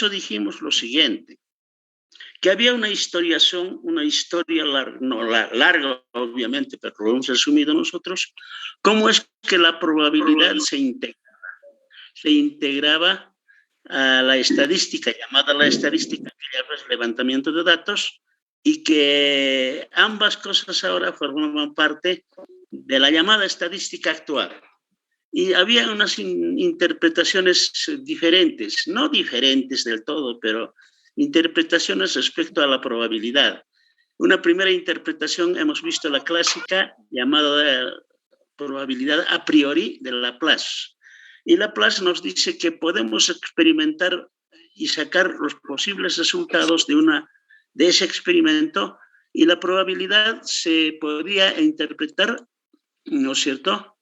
dijimos lo siguiente, que había una historia larga, obviamente, pero lo hemos resumido nosotros, cómo es que la probabilidad se integraba a la estadística, llamada la estadística, que ya es levantamiento de datos, y que ambas cosas ahora formaban parte de la llamada estadística actual. Y había unas interpretaciones diferentes, no diferentes del todo, pero interpretaciones respecto a la probabilidad. Una primera interpretación, hemos visto la clásica, llamada probabilidad a priori de Laplace. Y Laplace nos dice que podemos experimentar y sacar los posibles resultados de ese experimento, y la probabilidad se podría interpretar, ¿no es cierto?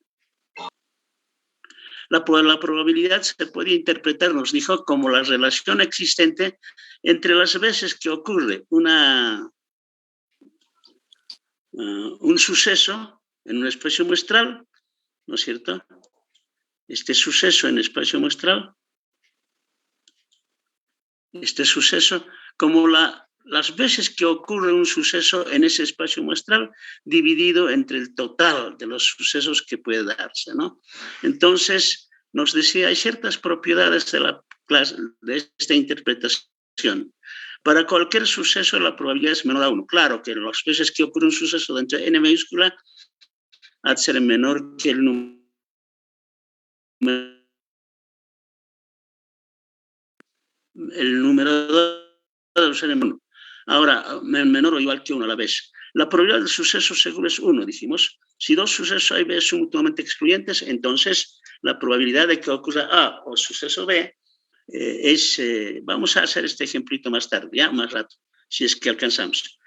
La probabilidad se puede interpretar, nos dijo, como la relación existente entre las veces que ocurre un suceso en un espacio muestral, ¿no es cierto? Este suceso en espacio muestral, como las veces que ocurre un suceso en ese espacio muestral dividido entre el total de los sucesos que puede darse, ¿no? Entonces, nos decía, hay ciertas propiedades de esta interpretación. Para cualquier suceso la probabilidad es menor a 1. Claro que las veces que ocurre un suceso dentro de n mayúscula ha de ser menor que el número de ser menor. Ahora, menor o igual que 1 a la vez. La probabilidad del suceso seguro es 1, dijimos. Si dos sucesos A y B son mutuamente excluyentes, entonces la probabilidad de que ocurra A o suceso B vamos a hacer este ejemplito más tarde, ya más rato, si es que alcanzamos.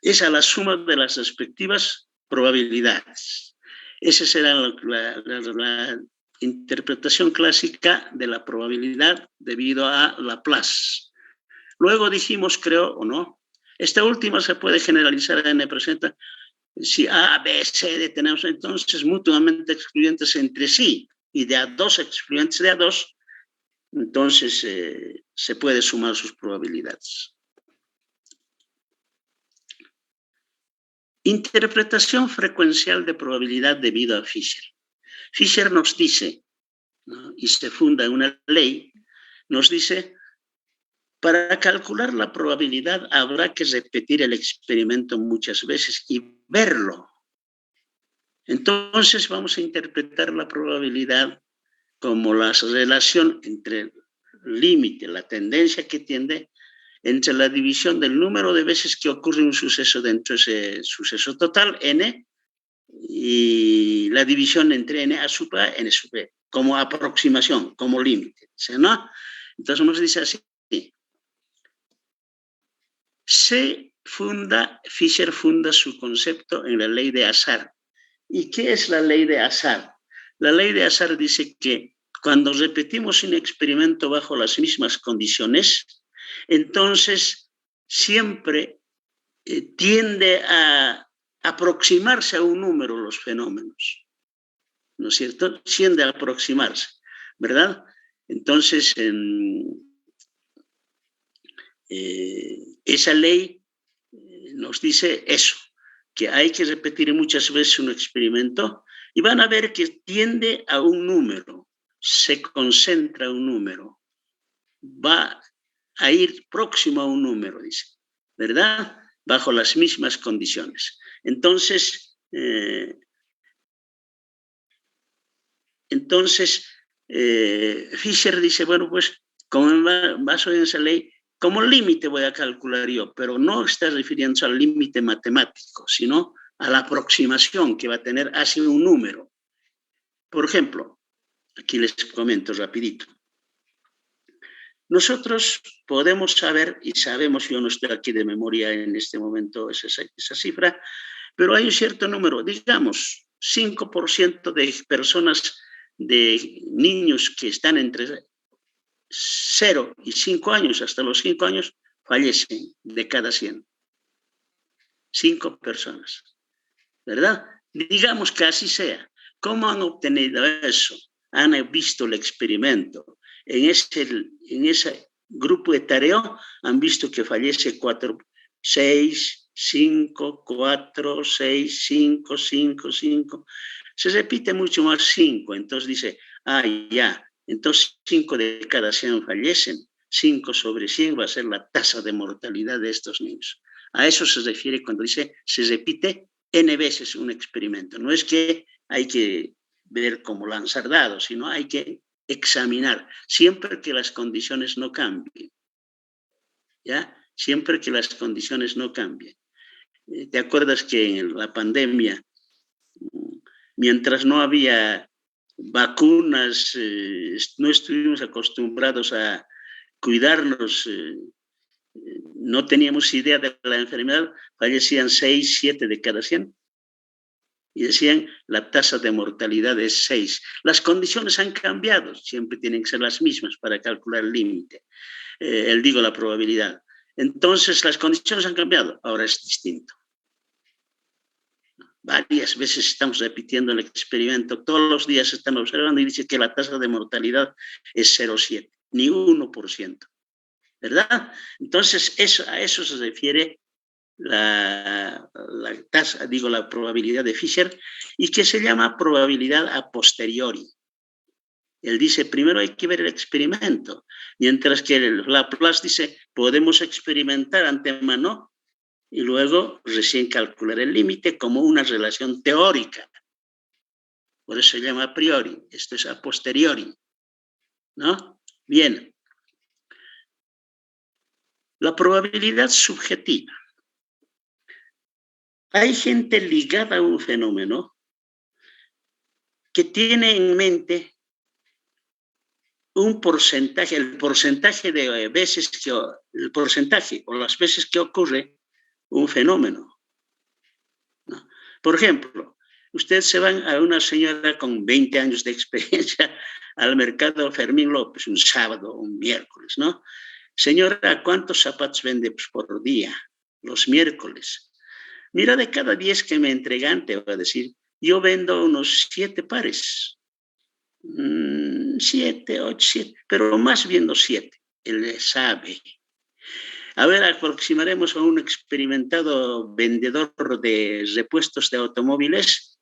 Es a la suma de las respectivas probabilidades. Esa será la interpretación clásica de la probabilidad debido a Laplace. Luego dijimos, creo o no, esta última se puede generalizar a n presenta si A, B, C, D tenemos entonces mutuamente excluyentes entre sí y de A2 excluyentes de A2, entonces se puede sumar sus probabilidades. Interpretación frecuencial de probabilidad debido a Fisher. Fisher nos dice, ¿no? Y se funda en una ley, nos dice, para calcular la probabilidad habrá que repetir el experimento muchas veces y verlo. Entonces vamos a interpretar la probabilidad como la relación entre el límite, la tendencia que tiende, entre la división del número de veces que ocurre un suceso dentro de ese suceso total, n, y la división entre n a sub a, n sub b, como aproximación, como límite, ¿no? Entonces nos dice así. Fisher funda su concepto en la ley de Azar. ¿Y qué es la ley de Azar? La ley de Azar dice que cuando repetimos un experimento bajo las mismas condiciones, entonces siempre tiende a aproximarse a un número los fenómenos, ¿no es cierto? Tiende a aproximarse, ¿verdad? Entonces, esa ley nos dice eso, que hay que repetir muchas veces un experimento y van a ver que tiende a un número, se concentra un número, va a ir próximo a un número, dice, ¿verdad? Bajo las mismas condiciones. Entonces, Fisher dice, bueno, pues, como en base a esa ley, como límite voy a calcular yo, pero no está refiriéndose al límite matemático, sino a la aproximación que va a tener hacia un número. Por ejemplo, aquí les comento rapidito. Nosotros podemos saber, y sabemos, yo no estoy aquí de memoria en este momento esa cifra, pero hay un cierto número, digamos, 5% de personas, de niños que están entre 0 y 5 años, hasta los 5 años, fallecen de cada 100. 5 personas, ¿verdad? Digamos que así sea. ¿Cómo han obtenido eso? Han visto el experimento en esa grupo etéreo han visto que fallece 4, 6, 5, 4, 6, 5, 5, 5. Se repite mucho más 5, entonces dice, ya, entonces 5 de cada 100 fallecen. 5 sobre 100 va a ser la tasa de mortalidad de estos niños. A eso se refiere cuando dice se repite N veces un experimento. No es que hay que ver cómo lanzar dados, sino hay que examinar, siempre que las condiciones no cambien. ¿Ya? Siempre que las condiciones no cambien. ¿Te acuerdas que en la pandemia, mientras no había vacunas, no estuvimos acostumbrados a cuidarnos, no teníamos idea de la enfermedad, fallecían 6, 7 de cada 100? Y decían, la tasa de mortalidad es 6. Las condiciones han cambiado, siempre tienen que ser las mismas para calcular el límite, la probabilidad. Entonces, las condiciones han cambiado, ahora es distinto. Varias veces estamos repitiendo el experimento, todos los días están observando y dice que la tasa de mortalidad es 0,7, ni 1%, ¿verdad? Entonces, a eso se refiere la tasa, la probabilidad de Fisher, y que se llama probabilidad a posteriori. Él dice, primero hay que ver el experimento, mientras que Laplace dice, podemos experimentar antemano y luego recién calcular el límite como una relación teórica. Por eso se llama a priori, esto es a posteriori, ¿no? Bien. La probabilidad subjetiva. Hay gente ligada a un fenómeno que tiene en mente un porcentaje, el porcentaje de veces que, el porcentaje o las veces que ocurre un fenómeno, ¿no? Por ejemplo, ustedes se van a una señora con 20 años de experiencia al mercado Fermín López, un sábado, un miércoles, ¿no? Señora, ¿cuántos zapatos vende por día? Los miércoles. Mira, de cada 10 que me entregan, te voy a decir, yo vendo unos 7 pares. 7, 8, 7, pero más bien los 7. Él sabe. A ver, aproximaremos a un experimentado vendedor de repuestos de automóviles.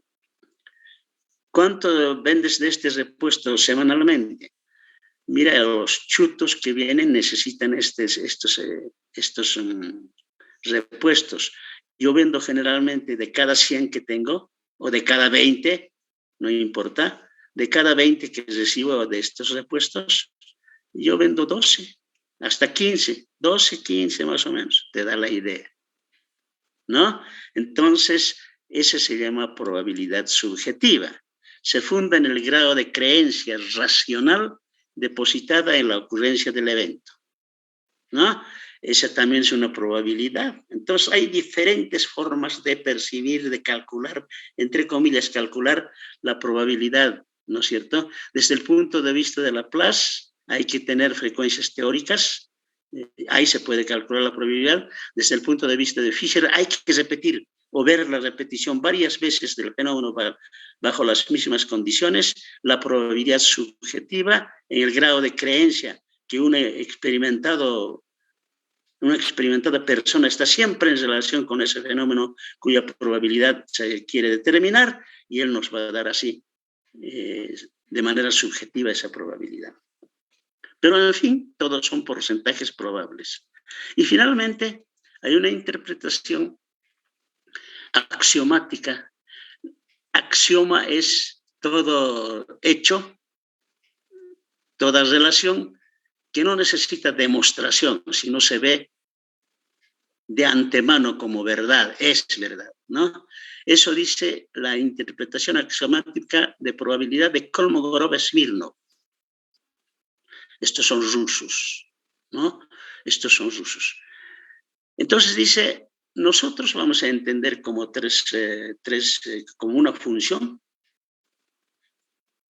¿Cuánto vendes de este repuesto semanalmente? Mira, los chutos que vienen necesitan estos repuestos. Yo vendo generalmente de cada 100 que tengo, o de cada 20, no importa, de cada 20 que recibo de estos repuestos, yo vendo 12, hasta 15, 12, 15 más o menos, te da la idea, ¿no? Entonces, ese se llama probabilidad subjetiva. Se funda en el grado de creencia racional depositada en la ocurrencia del evento, ¿no? Esa también es una probabilidad. Entonces, hay diferentes formas de percibir, de calcular, entre comillas, calcular la probabilidad, ¿no es cierto? Desde el punto de vista de Laplace, hay que tener frecuencias teóricas, ahí se puede calcular la probabilidad. Desde el punto de vista de Fisher, hay que repetir o ver la repetición varias veces del fenómeno bajo las mismas condiciones, la probabilidad subjetiva en el grado de creencia que una experimentada persona está siempre en relación con ese fenómeno cuya probabilidad se quiere determinar, y él nos va a dar así, de manera subjetiva, esa probabilidad. Pero, en fin, todos son porcentajes probables. Y finalmente, hay una interpretación axiomática. Axioma es todo hecho, toda relación que no necesita demostración, sino se ve de antemano como verdad, es verdad, ¿no? Eso dice la interpretación axiomática de probabilidad de Kolmogorov-Smirnov. Estos son rusos, ¿no? Estos son rusos. Entonces dice, nosotros vamos a entender como como una función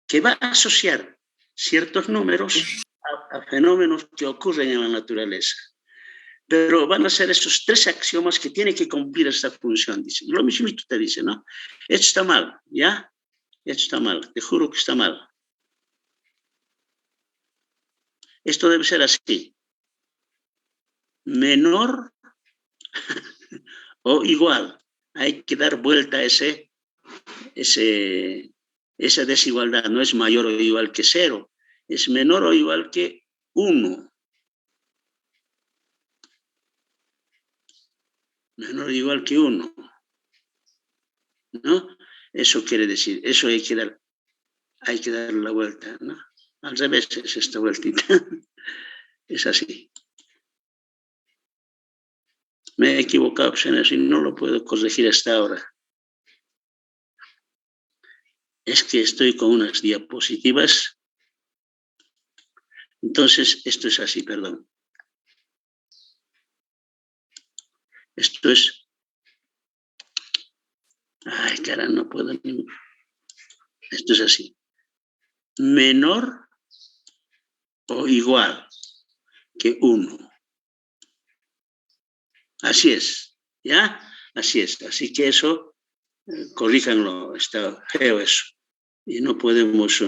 que va a asociar ciertos números a fenómenos que ocurren en la naturaleza. Pero van a ser esos 3 axiomas que tiene que cumplir esta función. Dice. Lo mismo te dice, ¿no? Esto está mal, ¿ya? Esto está mal, te juro que está mal. Esto debe ser así. menor o igual. Hay que dar vuelta a esa desigualdad. No es mayor o igual que 0, es menor o igual que 1. Menor o igual que 1. ¿No? Eso quiere decir, eso hay que dar la vuelta, ¿no? Al revés es esta vueltita. Es así. Me he equivocado en eso y no lo puedo corregir hasta ahora. Es que estoy con unas diapositivas. Entonces, esto es así, perdón. Esto es... Ay, cara, no puedo... Esto es así. Menor o igual que 1. Así es, ¿ya? Así es. Así que eso, corríjanlo, está feo eso. Y no podemos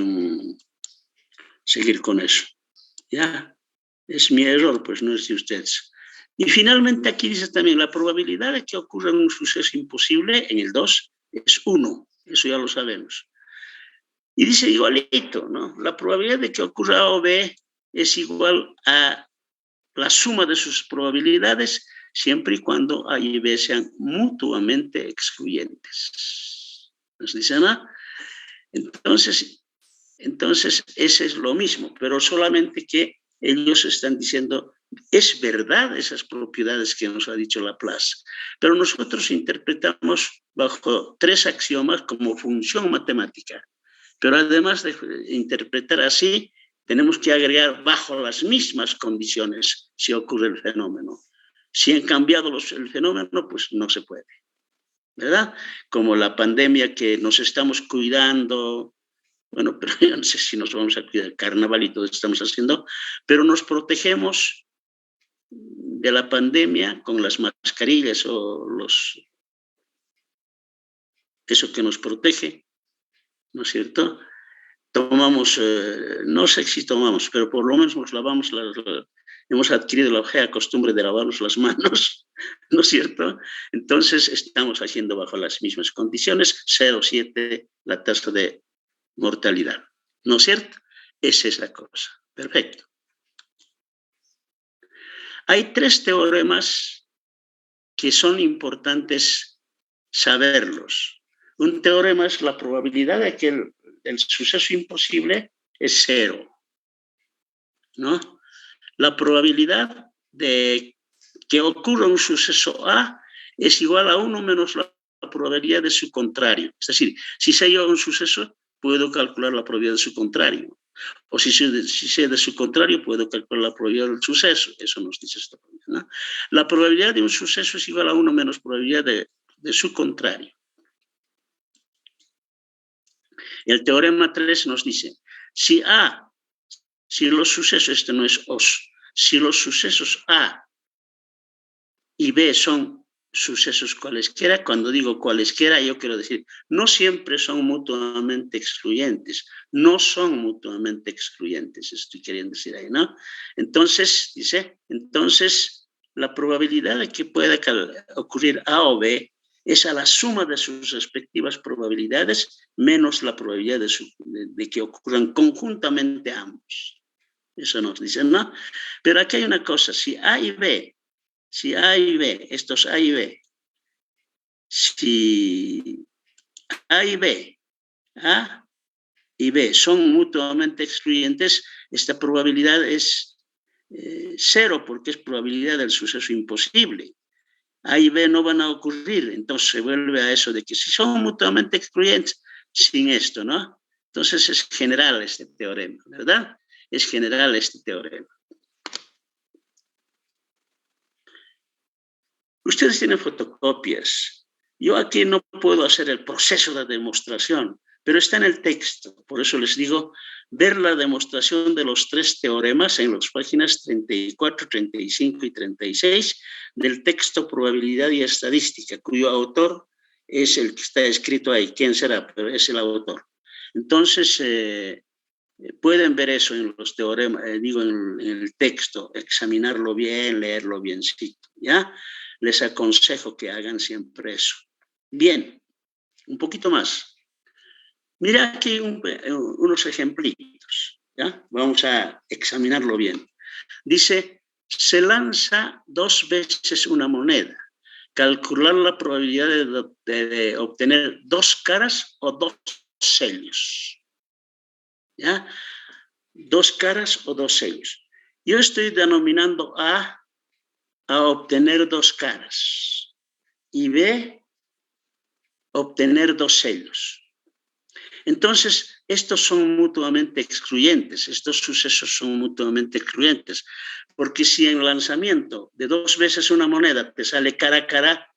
seguir con eso. ¿Ya? Es mi error, pues no es de ustedes. Y finalmente aquí dice también, la probabilidad de que ocurra un suceso imposible en el 2 es 1. Eso ya lo sabemos. Y dice igualito, ¿no? La probabilidad de que ocurra A o B es igual a la suma de sus probabilidades siempre y cuando A y B sean mutuamente excluyentes. ¿Nos dice nada? Entonces, ese es lo mismo, pero solamente que ellos están diciendo, es verdad esas propiedades que nos ha dicho Laplace, pero nosotros interpretamos bajo 3 axiomas como función matemática. Pero además de interpretar así, tenemos que agregar bajo las mismas condiciones si ocurre el fenómeno. Si han cambiado el fenómeno, pues no se puede, ¿verdad? Como la pandemia que nos estamos cuidando, bueno, pero yo no sé si nos vamos a cuidar, carnaval y todo eso estamos haciendo, pero nos protegemos de la pandemia con las mascarillas o eso que nos protege, ¿no es cierto? Tomamos, no sé si tomamos, pero por lo menos nos lavamos, hemos adquirido la fea costumbre de lavarnos las manos, ¿no es cierto? Entonces estamos haciendo bajo las mismas condiciones, 0,7 la tasa de mortalidad, ¿no es cierto? Es esa cosa, perfecto. Hay 3 teoremas que son importantes saberlos. Un teorema es la probabilidad de que el suceso imposible es 0, ¿no? La probabilidad de que ocurra un suceso A es igual a 1 menos la probabilidad de su contrario. Es decir, si sé yo un suceso, puedo calcular la probabilidad de su contrario. O si sé de su contrario, puedo calcular la probabilidad del suceso. Eso nos dice esta probabilidad, ¿no? La probabilidad de un suceso es igual a 1 menos probabilidad de su contrario. El teorema 3 nos dice, si los sucesos, este no es os, si los sucesos A y B son sucesos cualesquiera, cuando digo cualesquiera yo quiero decir, no siempre son mutuamente excluyentes, no son mutuamente excluyentes, estoy queriendo decir ahí, ¿no? Entonces, dice, la probabilidad de que pueda ocurrir A o B es a la suma de sus respectivas probabilidades menos la probabilidad de que ocurran conjuntamente ambos. Eso nos dice, ¿no? Pero aquí hay una cosa, si A y B, estos A y B, si A y B, A y B son mutuamente excluyentes, esta probabilidad es 0 porque es probabilidad del suceso imposible. A y B no van a ocurrir, entonces se vuelve a eso de que si son mutuamente excluyentes, sin esto, ¿no? Entonces es general este teorema, ¿verdad? Es general este teorema. Ustedes tienen fotocopias. Yo aquí no puedo hacer el proceso de demostración, pero está en el texto. Por eso les digo, ver la demostración de los 3 teoremas en las páginas 34, 35 y 36 del texto Probabilidad y Estadística, cuyo autor es el que está escrito ahí. ¿Quién será? Pero es el autor. Entonces, Pueden ver eso en los teoremas, digo en el texto, examinarlo bien, leerlo biencito, ¿ya? Les aconsejo que hagan siempre eso. Bien, un poquito más. Mira aquí unos ejemplitos, ¿ya? Vamos a examinarlo bien. Dice, se lanza 2 veces una moneda. Calcular la probabilidad de obtener 2 caras o 2 sellos. ¿Ya? 2 caras o 2 sellos. Yo estoy denominando A obtener 2 caras y B obtener 2 sellos. Entonces, estos son mutuamente excluyentes, estos sucesos son mutuamente excluyentes, porque si en el lanzamiento de 2 veces una moneda te sale cara a cara,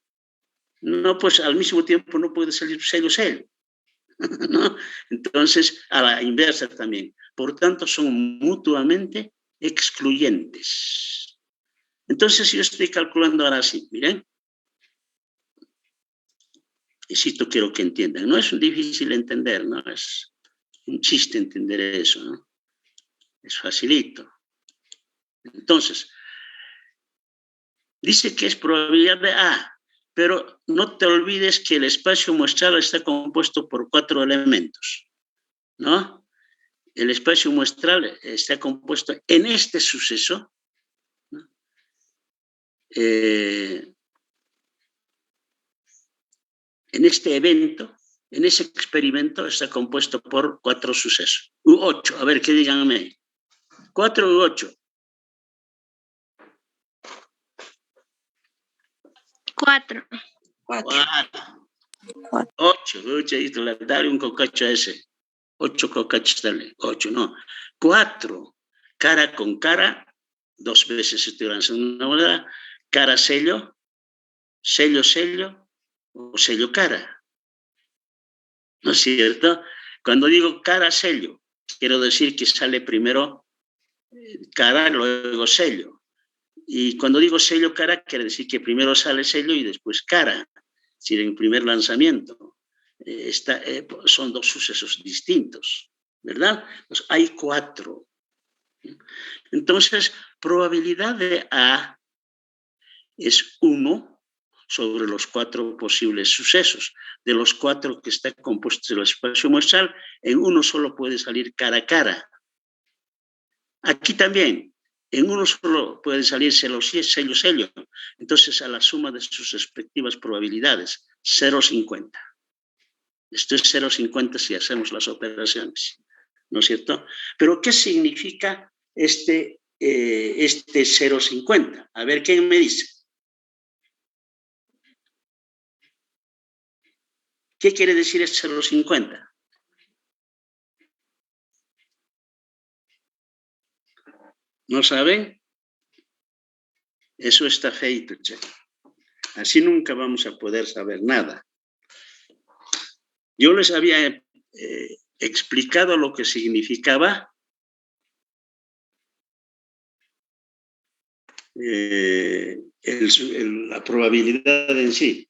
no, pues al mismo tiempo no puede salir sello. ¿No? Entonces, a la inversa también. Por tanto, son mutuamente excluyentes. Entonces, yo estoy calculando ahora así, miren. Y si esto quiero que entiendan. No es difícil entender, no es un chiste entender eso, ¿no? Es facilito. Entonces, dice que es probabilidad de A, pero no te olvides que el espacio muestral está compuesto por 4 elementos, ¿no? El espacio muestral está compuesto en este suceso, ¿no? En este evento, en ese experimento está compuesto por 4 sucesos, u 8, a ver, ¿qué díganme? 4 u 8. 4. 8, dale un cocacho a ese. 8 cocachos, dale. 8, no. 4, cara con cara, 2 veces estoy lanzando una moneda, cara sello, sello o sello cara. ¿No es cierto? Cuando digo cara sello, quiero decir que sale primero cara, luego sello. Y cuando digo sello cara, quiere decir que primero sale sello y después cara. Es decir, en primer lanzamiento. Son 2 sucesos distintos, ¿verdad? Pues hay 4. Entonces, probabilidad de A es 1 sobre los 4 posibles sucesos. De los 4 que está compuesto el espacio muestral, en uno solo puede salir cara a cara. Aquí también, en uno solo puede salir sello. Entonces, a la suma de sus respectivas probabilidades, 0,50. Esto es 0,50 si hacemos las operaciones, ¿no es cierto? Pero, ¿qué significa este 0,50? A ver, ¿quién me dice? ¿Qué quiere decir este 0,50? ¿No saben? Eso está feito, che. Así nunca vamos a poder saber nada. Yo les había explicado lo que significaba la probabilidad en sí.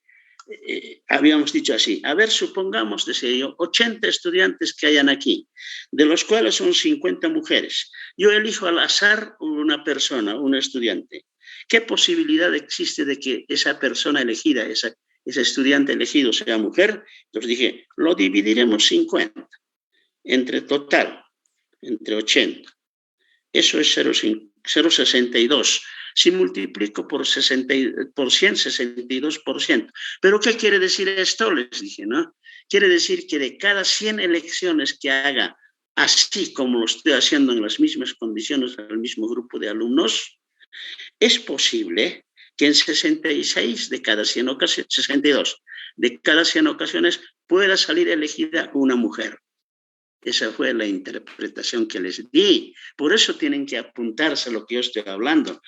Habíamos dicho así, a ver, supongamos, decía yo, 80 estudiantes que hayan aquí, de los cuales son 50 mujeres. Yo elijo al azar una persona, un estudiante. ¿Qué posibilidad existe de que esa persona elegida, ese estudiante elegido sea mujer? Entonces dije, lo dividiremos 50 entre total, entre 80. Eso es 0,62. Si multiplico por 100, 62%. ¿Pero qué quiere decir esto? Les dije, ¿no? Quiere decir que de cada 100 elecciones que haga, así como lo estoy haciendo en las mismas condiciones al mismo grupo de alumnos, es posible que en 62 de cada 100 ocasiones pueda salir elegida una mujer. Esa fue la interpretación que les di. Por eso tienen que apuntarse a lo que yo estoy hablando.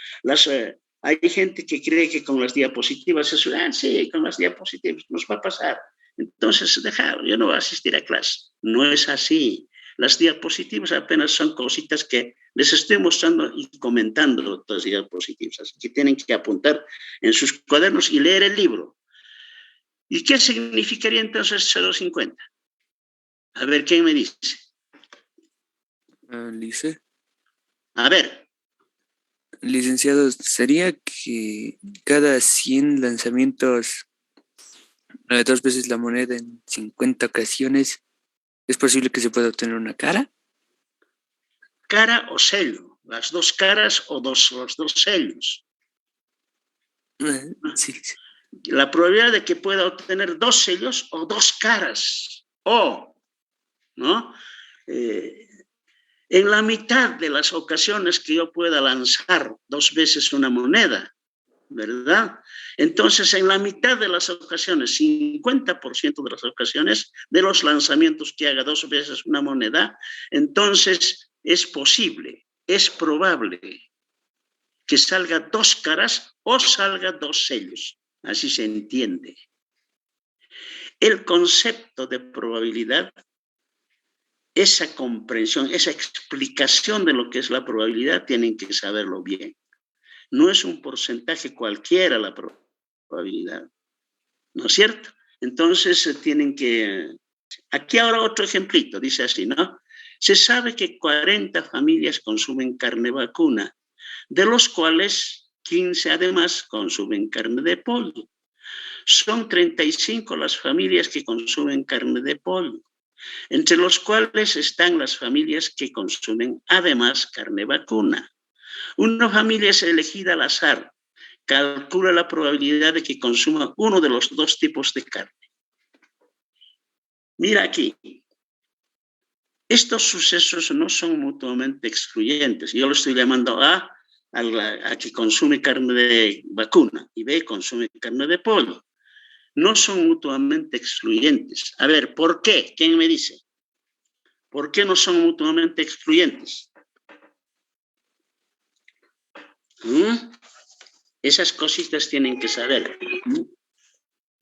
Hay gente que cree que con las diapositivas, sí, con las diapositivas nos va a pasar. Entonces, dejarlo, yo no voy a asistir a clase. No es así. Las diapositivas apenas son cositas que les estoy mostrando y comentando las diapositivas. Así que tienen que apuntar en sus cuadernos y leer el libro. ¿Y qué significaría entonces 0,50? A ver, ¿quién me dice? Lice. A ver, Licenciado, ¿sería que cada 100 lanzamientos, 2 veces la moneda en 50 ocasiones, es posible que se pueda obtener una cara? cara o sello, las dos caras o los dos sellos. Sí. La probabilidad de que pueda obtener dos sellos o dos caras, o, ¿no? En la mitad de las ocasiones que yo pueda lanzar 2 veces una moneda, ¿verdad? Entonces, en la mitad de las ocasiones, 50% de las ocasiones de los lanzamientos que haga 2 veces una moneda, entonces es posible, es probable que salga dos caras o salga dos sellos. Así se entiende. El concepto de probabilidad, esa comprensión, esa explicación de lo que es la probabilidad, tienen que saberlo bien. No es un porcentaje cualquiera la probabilidad, ¿no es cierto? Entonces tienen que... Aquí ahora otro ejemplito, dice así, ¿no? Se sabe que 40 familias consumen carne vacuna, de los cuales 15 además consumen carne de pollo. Son 35 las familias que consumen carne de pollo, entre los cuales están las familias que consumen además carne vacuna. Una familia es elegida al azar, calcula la probabilidad de que consuma uno de los dos tipos de carne. Mira aquí, estos sucesos no son mutuamente excluyentes. Yo lo estoy llamando a que consume carne de vacuna y B consume carne de pollo. No son mutuamente excluyentes. A ver, ¿por qué? ¿Quién me dice? ¿Por qué no son mutuamente excluyentes? ¿Mm? Esas cositas tienen que saber.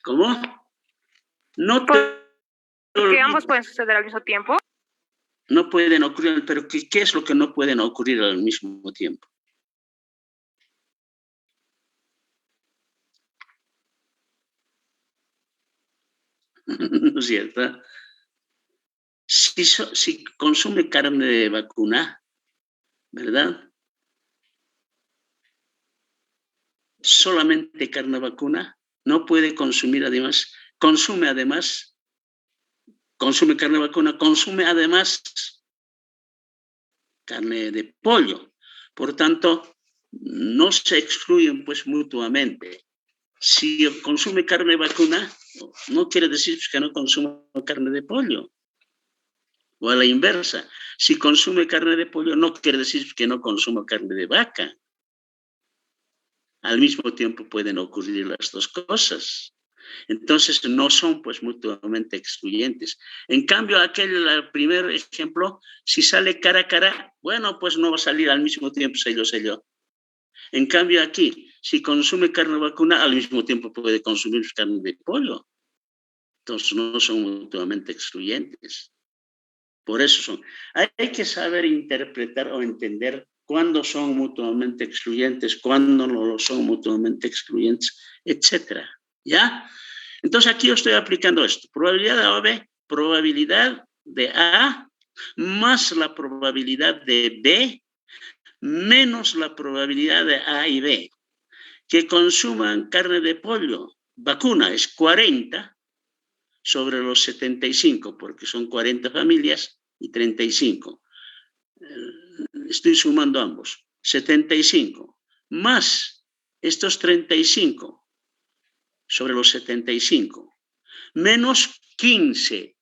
¿Cómo? No te Porque ambos pueden suceder al mismo tiempo. No pueden ocurrir, pero ¿qué es lo que no pueden ocurrir al mismo tiempo? ¿No es cierto? Si consume carne de vacuna, ¿verdad? Solamente carne vacuna, no puede consumir además, consume carne vacuna, consume además carne de pollo. Por tanto, no se excluyen pues mutuamente. Si consume carne vacuna, no quiere decir que no consuma carne de pollo. O a la inversa, si consume carne de pollo, no quiere decir que no consuma carne de vaca. Al mismo tiempo pueden ocurrir las dos cosas. Entonces no son pues mutuamente excluyentes. En cambio, el primer ejemplo, si sale cara a cara, bueno, pues no va a salir al mismo tiempo sello. En cambio aquí, si consume carne vacuna, al mismo tiempo puede consumir carne de pollo. Entonces no son mutuamente excluyentes. Por eso son. Hay que saber interpretar o entender cuándo son mutuamente excluyentes, cuándo no lo son mutuamente excluyentes, etcétera. ¿Ya? Entonces aquí yo estoy aplicando esto. Probabilidad de A o B, probabilidad de A más la probabilidad de B menos la probabilidad de A y B. Que consuman carne de pollo, vacuna es 40 sobre los 75, porque son 40 familias y 35. Estoy sumando ambos. 75 más estos 35 sobre los 75 menos 15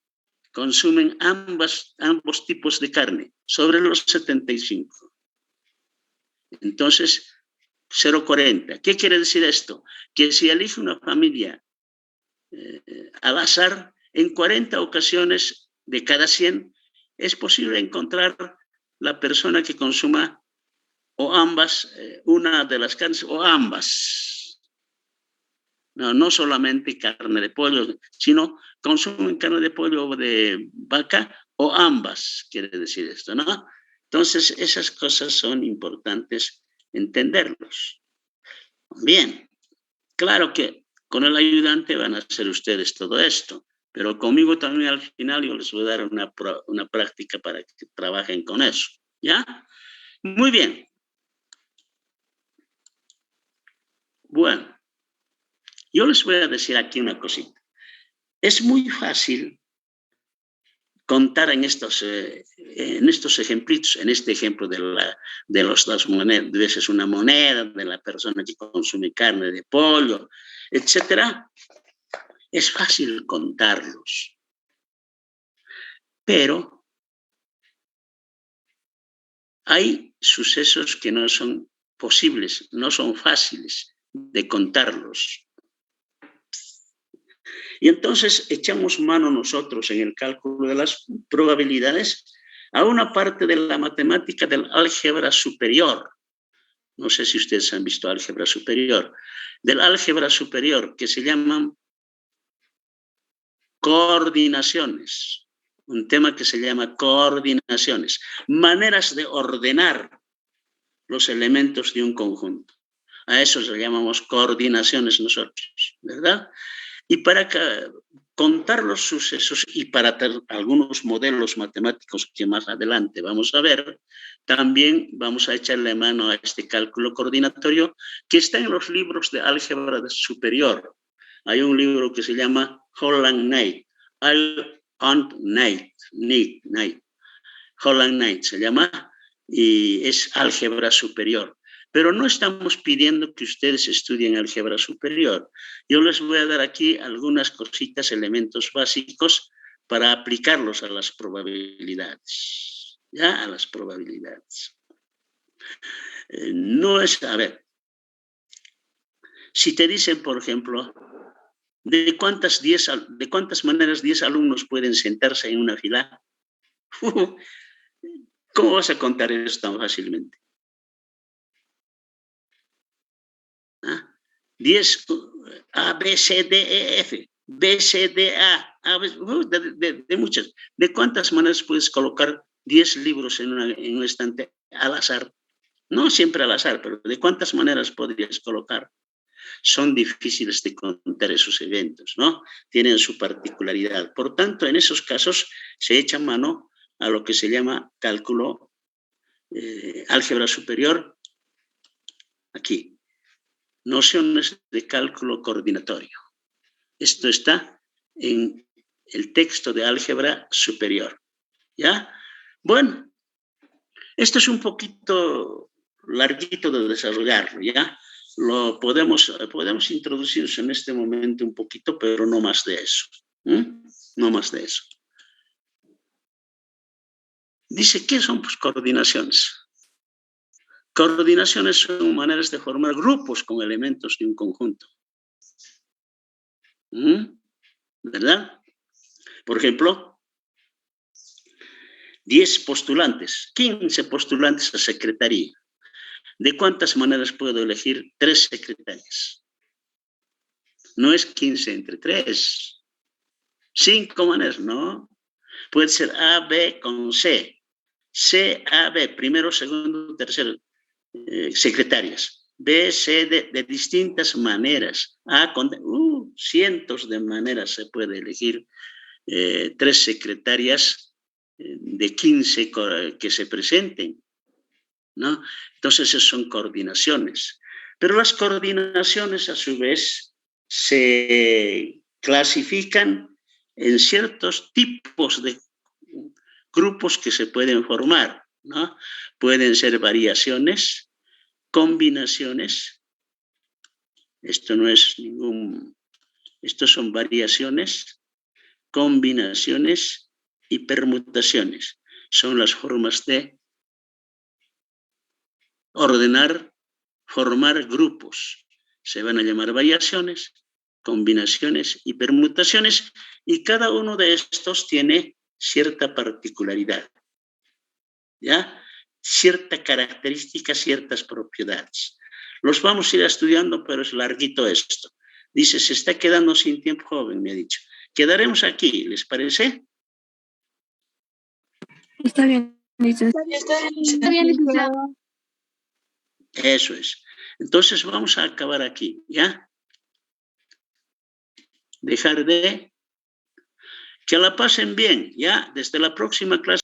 consumen ambos tipos de carne sobre los 75. Entonces, 0,40. ¿Qué quiere decir esto? Que si elige una familia al azar, en 40 ocasiones de cada 100 es posible encontrar la persona que consuma o ambas, una de las carnes o ambas. No solamente carne de pollo, sino consumen carne de pollo o de vaca o ambas, quiere decir esto, ¿no? Entonces, esas cosas son importantes entenderlos. Bien, claro que con el ayudante van a hacer ustedes todo esto. Pero conmigo también al final yo les voy a dar una práctica para que trabajen con eso, ¿ya? Muy bien. Bueno, yo les voy a decir aquí una cosita. Es muy fácil contar en estos ejemplitos, en este ejemplo de los dos monedas, veces una moneda, de la persona que consume carne de pollo, etcétera. Es fácil contarlos, pero hay sucesos que no son posibles, no son fáciles de contarlos. Y entonces echamos mano nosotros en el cálculo de las probabilidades a una parte de la matemática del álgebra superior. No sé si ustedes han visto álgebra superior. Del álgebra superior, que se llaman coordinaciones. Un tema que se llama coordinaciones. Maneras de ordenar los elementos de un conjunto. A eso le llamamos coordinaciones nosotros, ¿verdad? Y para contar los sucesos y para algunos modelos matemáticos que más adelante vamos a ver, también vamos a echarle mano a este cálculo coordinatorio que está en los libros de álgebra superior. Hay un libro que se llama Holland Knight, Holland Knight se llama, y es álgebra superior. Pero no estamos pidiendo que ustedes estudien álgebra superior. Yo les voy a dar aquí algunas cositas, elementos básicos para aplicarlos a las probabilidades. ¿Ya? A las probabilidades. No es, a ver, si te dicen, por ejemplo, ¿de cuántas maneras 10 alumnos pueden sentarse en una fila? ¿Cómo vas a contar eso tan fácilmente? 10 A, B, C, D, E, F, B, C, D, A, de muchas. ¿De cuántas maneras puedes colocar 10 libros en un estante al azar? No siempre al azar, pero ¿de cuántas maneras podrías colocar? Son difíciles de contar esos eventos, ¿no? Tienen su particularidad. Por tanto, en esos casos se echa mano a lo que se llama cálculo, álgebra superior, aquí. Nociones de cálculo coordinatorio. Esto está en el texto de álgebra superior. ¿Ya? Bueno, esto es un poquito larguito de desarrollarlo, ¿ya? Lo podemos introducirnos en este momento un poquito, pero no más de eso. No más de eso. Dice, ¿qué son pues, coordinaciones? Coordinaciones son maneras de formar grupos con elementos de un conjunto. ¿Verdad? Por ejemplo, 10 postulantes, 15 postulantes a secretaría. ¿De cuántas maneras puedo elegir 3 secretarias? No es 15 entre 3. 5 maneras, ¿no? Puede ser A, B con C. C, A, B, primero, segundo, tercero, secretarias. B, C, D, de distintas maneras. A con cientos de maneras se puede elegir 3 secretarias de 15 que se presenten, ¿no? Entonces, esas son coordinaciones. Pero las coordinaciones, a su vez, se clasifican en ciertos tipos de grupos que se pueden formar, ¿no? Pueden ser variaciones, combinaciones. Estos son variaciones, combinaciones y permutaciones. Son las formas de ordenar, formar grupos. Se van a llamar variaciones, combinaciones y permutaciones, y cada uno de estos tiene cierta particularidad, ¿ya? Cierta característica, ciertas propiedades. Los vamos a ir estudiando, pero es larguito esto. Dice, se está quedando sin tiempo, joven, me ha dicho. Quedaremos aquí, ¿les parece? Está bien, licenciado. Está bien, licenciado. Eso es. Entonces vamos a acabar aquí, ¿ya? Dejar de Que la pasen bien, ya, desde la próxima clase.